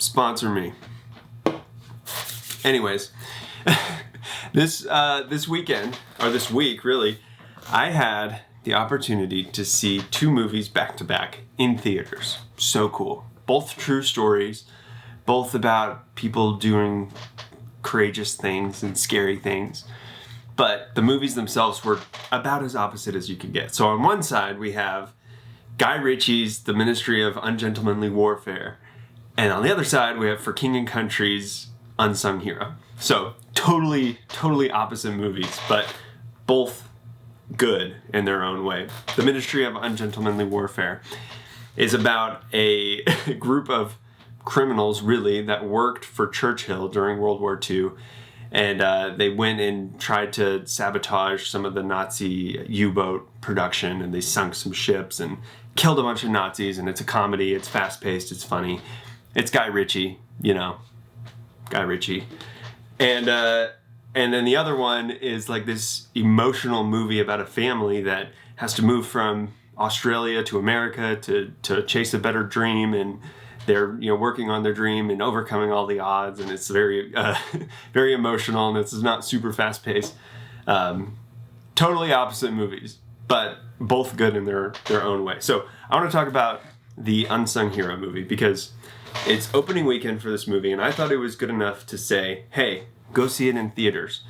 Sponsor me. Anyways, this weekend, or this week really, I had the opportunity to see 2 movies back to back in theaters. So cool. Both true stories, both about people doing courageous things and scary things. But the movies themselves were about as opposite as you could get. So on one side we have Guy Ritchie's The Ministry of Ungentlemanly Warfare. And on the other side we have For King and Country's Unsung Hero. So totally opposite movies, but both good in their own way. The Ministry of Ungentlemanly Warfare is about a group of criminals, really, that worked for Churchill during World War II. And they went and tried to sabotage some of the Nazi U-boat production, and they sunk some ships and killed a bunch of Nazis. And it's a comedy, it's fast-paced, it's funny. It's Guy Ritchie, Guy Ritchie. And then the other one is like this emotional movie about a family that has to move from Australia to America to chase a better dream, and they're working on their dream and overcoming all the odds, and it's very very emotional, and it's not super fast paced. Totally opposite movies, but both good in their own way. So I want to talk about the Unsung Hero movie because it's opening weekend for this movie, and I thought it was good enough to say, hey, go see it in theaters.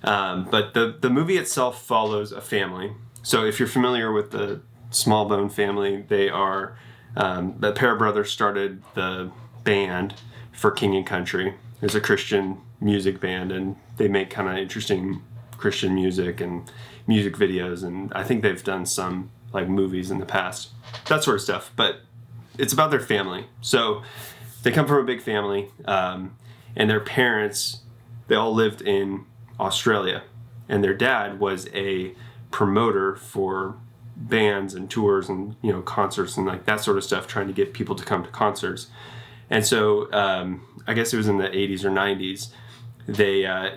But the movie itself follows a family. So if you're familiar with the Smallbone Family, they are the pair of brothers started the band For King and Country. It's a Christian music band, and they make kind of interesting Christian music and music videos, and I think they've done some like movies in the past, that sort of stuff. But it's about their family. So they come from a big family, and their parents, they all lived in Australia, and their dad was a promoter for bands and tours and concerts and like that sort of stuff, trying to get people to come to concerts. And so I guess it was in the 80s or 90s,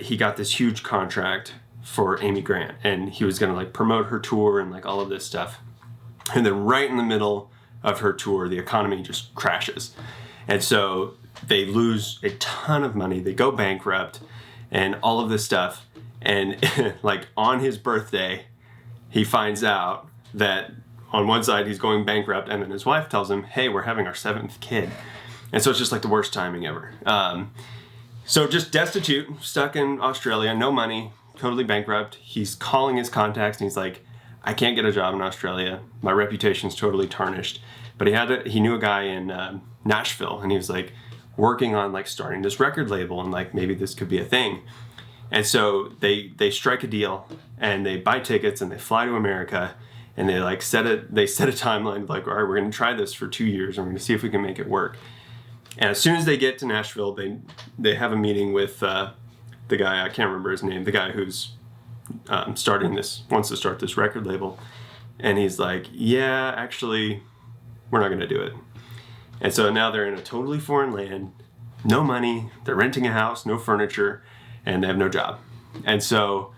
he got this huge contract for Amy Grant, and he was going to like promote her tour and like all of this stuff. And then right in the middle of her tour, the economy just crashes, and so they lose a ton of money. They go bankrupt and all of this stuff. And like on his birthday, he finds out that on one side he's going bankrupt, and then his wife tells him, hey, we're having our 7th kid. And so it's just like the worst timing ever. So just destitute, stuck in Australia, no money, totally bankrupt. He's calling his contacts and he's like, I can't get a job in Australia. My reputation's totally tarnished. But he knew a guy in Nashville, and he was like working on like starting this record label, and like maybe this could be a thing. And so they strike a deal, and they buy tickets, and they fly to America, and they like set a timeline like, all right, we're going to try this for 2 years, and we're going to see if we can make it work. And as soon as they get to Nashville, they have a meeting with the guy, I can't remember his name, the guy who's wants to start this record label. And he's like, yeah, actually, we're not going to do it. And so now they're in a totally foreign land, no money, they're renting a house, no furniture, and they have no job. And so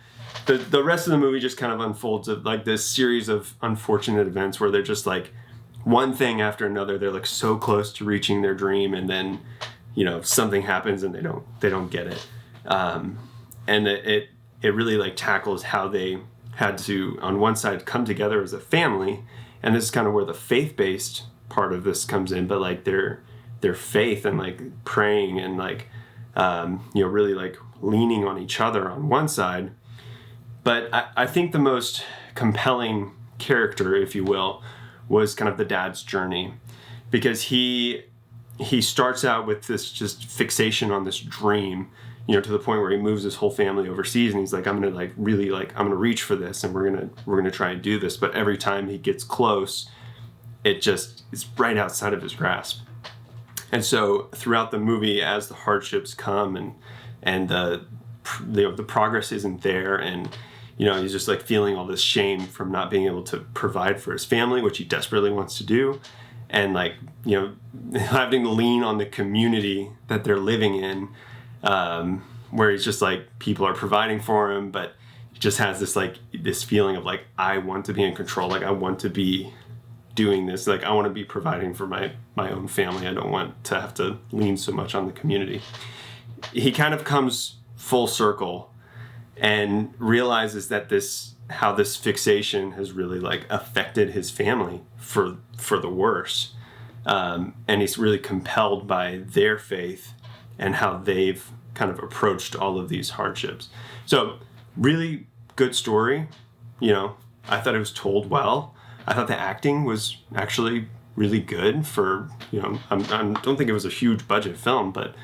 the rest of the movie just kind of unfolds of like this series of unfortunate events where they're just like one thing after another. They're like so close to reaching their dream, and then something happens and they don't get it. And it really like tackles how they had to, on one side, come together as a family, and this is kind of where the faith-based part of this comes in, but like their faith and like praying and like really like leaning on each other on one side. But I think the most compelling character, if you will, was kind of the dad's journey, because he starts out with this just fixation on this dream, to the point where he moves his whole family overseas, and he's like, I'm gonna reach for this, and we're gonna try and do this. But every time he gets close, it just is right outside of his grasp. And so throughout the movie, as the hardships come and the progress isn't there, and he's just like feeling all this shame from not being able to provide for his family, which he desperately wants to do, and like having to lean on the community that they're living in, where he's just like, people are providing for him, but he just has this feeling of like, I want to be in control, like I want to be doing this. Like, I want to be providing for my own family. I don't want to have to lean so much on the community. He kind of comes full circle and realizes that how this fixation has really like affected his family for the worse. And he's really compelled by their faith and how they've kind of approached all of these hardships. So really good story. I thought it was told well. I thought the acting was actually really good for, I don't think it was a huge budget film, but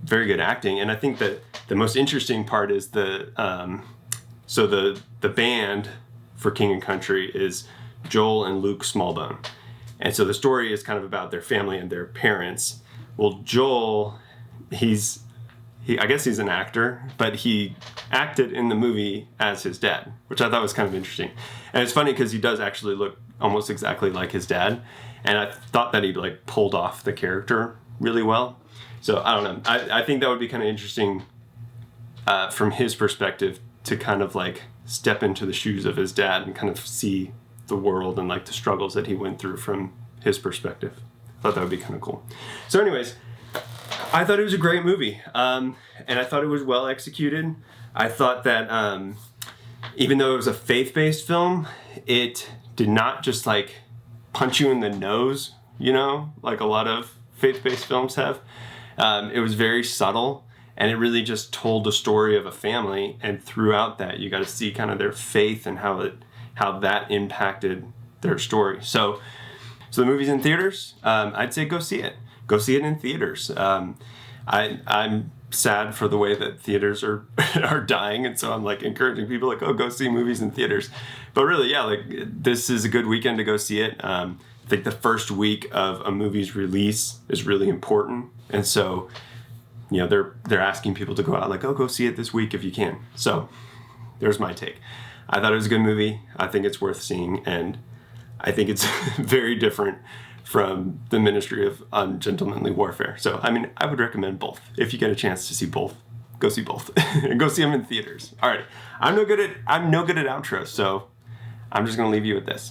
very good acting. And I think that the most interesting part is the band for King and Country is Joel and Luke Smallbone. And so the story is kind of about their family and their parents. Well, Joel, I guess he's an actor, but he acted in the movie as his dad, which I thought was kind of interesting. And it's funny because he does actually look almost exactly like his dad. And I thought that he like pulled off the character really well. So I don't know. I think that would be kind of interesting from his perspective to kind of like step into the shoes of his dad and kind of see the world and like the struggles that he went through from his perspective. I thought that would be kind of cool. So anyways, I thought it was a great movie, and I thought it was well executed. I thought that even though it was a faith-based film, it did not just like punch you in the nose, like a lot of faith-based films have. It was very subtle, and it really just told the story of a family, and throughout that, you got to see kind of their faith and how that impacted their story. So the movie's in theaters. I'd say go see it. Go see it in theaters. I'm sad for the way that theaters are dying, and so I'm like encouraging people like, go see movies in theaters. But really, yeah, like this is a good weekend to go see it. I think the first week of a movie's release is really important, and so they're asking people to go out like, go see it this week if you can. So there's my take. I thought it was a good movie. I think it's worth seeing, and I think it's very different from the Ministry of Ungentlemanly Warfare. So, I would recommend both. If you get a chance to see both, go see both. And go see them in theaters. All right. I'm no good at outros, so I'm just going to leave you with this.